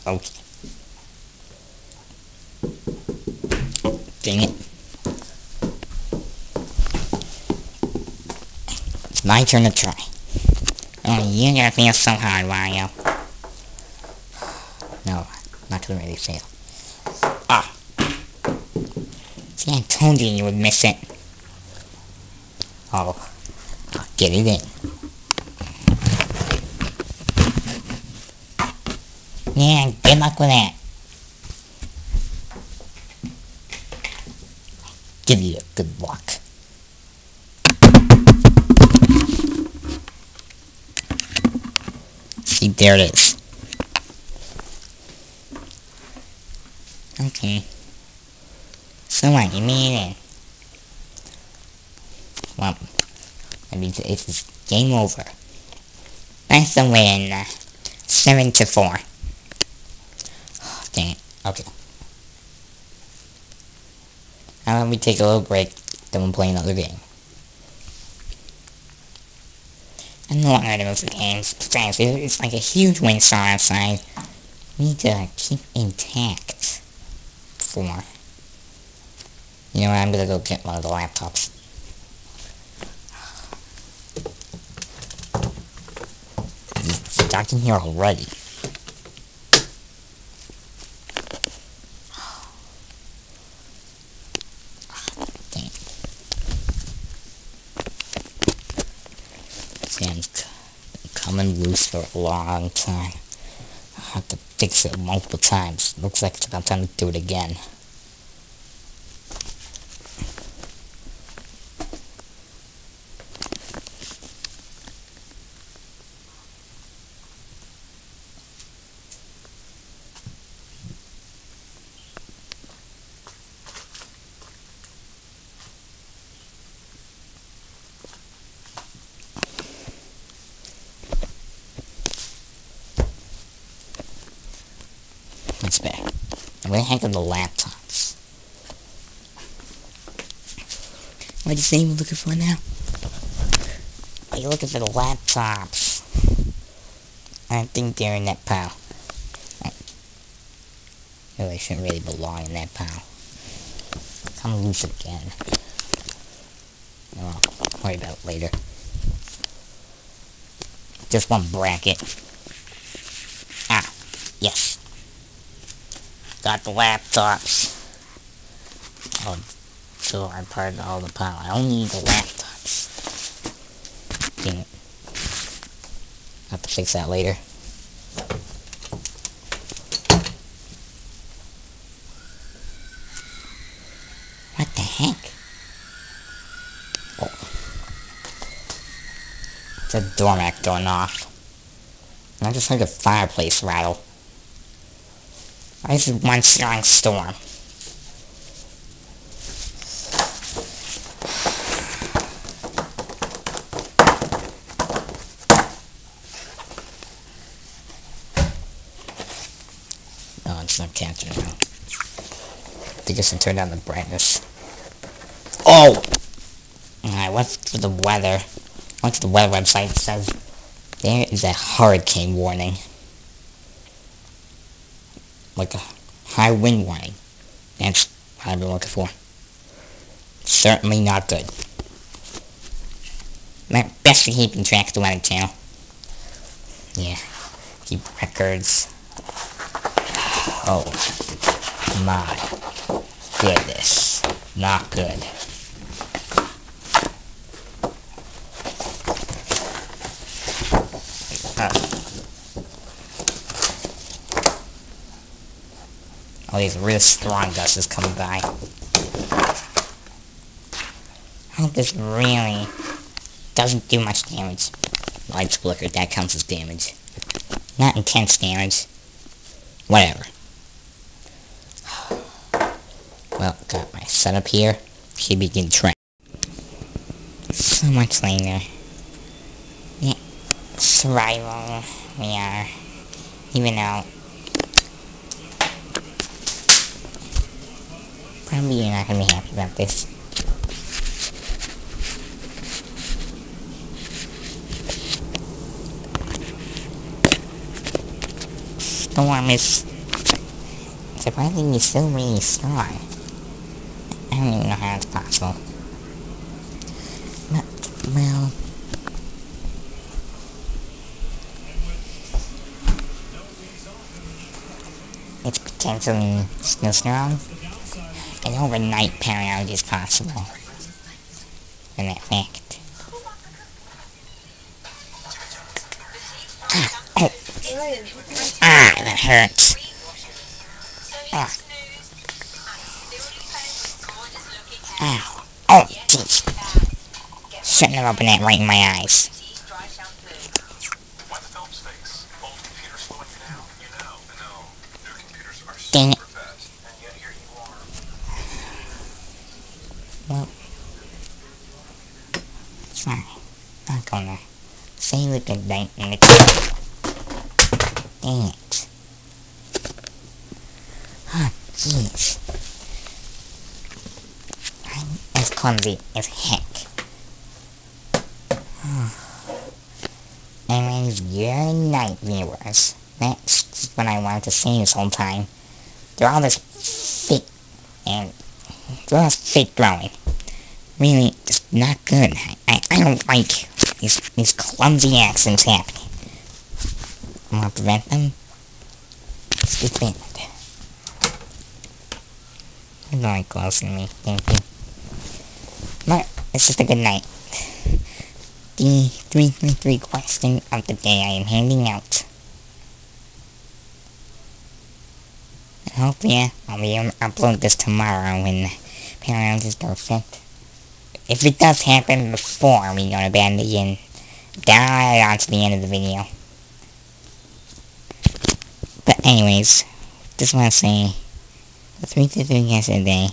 Okay. Dang it. It's my turn to try. Oh, you're gonna feel so hard, Mario. No, not gonna really fail. Ah. See, I told you you would miss it. Oh, I'll get it in. Yeah, good luck with that. Give you a good luck. See, there it is. Okay. So what, you made it in? Well, that means it's game over. That's the win. 7-4. Oh, dang it. Okay. How about we take a little break, then we'll play another game. I'm not gonna move the games. Besides, it's like a huge windstorm outside. We need to keep intact. For. You know what, I'm gonna go get one of the laptops. It's stuck in here already. Dang it. This game's been coming loose for a long time. I have to fix it multiple times. Looks like it's about time to do it again. It's back. Where the heck are the laptops? What did you say you were looking for now? Are you looking for the laptops? I think they're in that pile. Oh, they shouldn't really belong in that pile. Come loose again. Oh, I'll worry about it later. Just one bracket. Ah, yes. Got the laptops. Oh, so I parted all the pile. I only need the laptops. Dang it. I'll have to fix that later. What the heck? Oh. It's a doormat going off. And I just heard the fireplace rattle. This is one strong storm. No, it's not catching now. I think I should turn down the brightness. Oh! I went to the weather. Went to the weather website. It says there is a hurricane warning. Like a high wind warning. That's what I've been looking for. Certainly not good. Best to keep track of the weather channel. Yeah. Keep records. Oh my goodness. Not good. Oh, these real strong gusts coming by. I hope this really doesn't do much damage. Lights flicker, that counts as damage. Not intense damage. Whatever. Well, got my setup here. Should begin track. So much later. Yeah. Survival. We are. Even though probably you're not gonna be happy about this. Storm is surprisingly still really strong. I don't even know how it's possible. But, well... it's potentially still strong. An overnight power outage is possible. In that fact. Oh! Ah, that hurts. Ah. Ow. Oh, jeez. Shouldn't have opened that right in my eyes. Dang it. Well, it's fine. Not gonna say the good night in the kitchen. Dang it. Oh, jeez. I'm as clumsy as heck. Anyways, good night, viewers. That's just what I wanted to say this whole time. They're all just fake, and they're all fake growing. Really, just not good. I don't like these clumsy accidents happening. I want to prevent them. It's banned. You're very close to me, thank you. But, it's just a good night. The 333 question of the day I am handing out. And hopefully I'll be able to upload this tomorrow when Paramount is perfect. If it does happen before we go to bed again, down on to the end of the video. But anyways, just want to say, the 333 question of the day.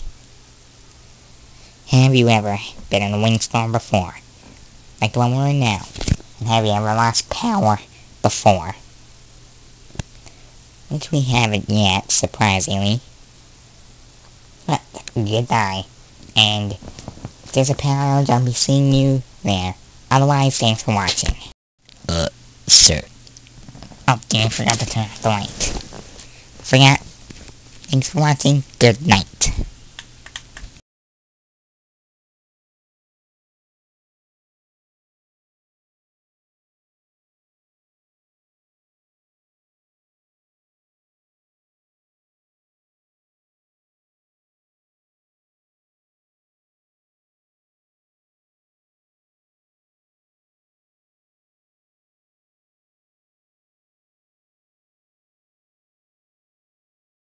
Have you ever been in a windstorm before? Like the one we're in now? And have you ever lost power before? Which we haven't yet, surprisingly. But, goodbye. And if there's a power outage, I'll be seeing you there. Otherwise, thanks for watching. Sir. Oh, damn, I forgot to turn off the light. Forgot. Thanks for watching. Good night.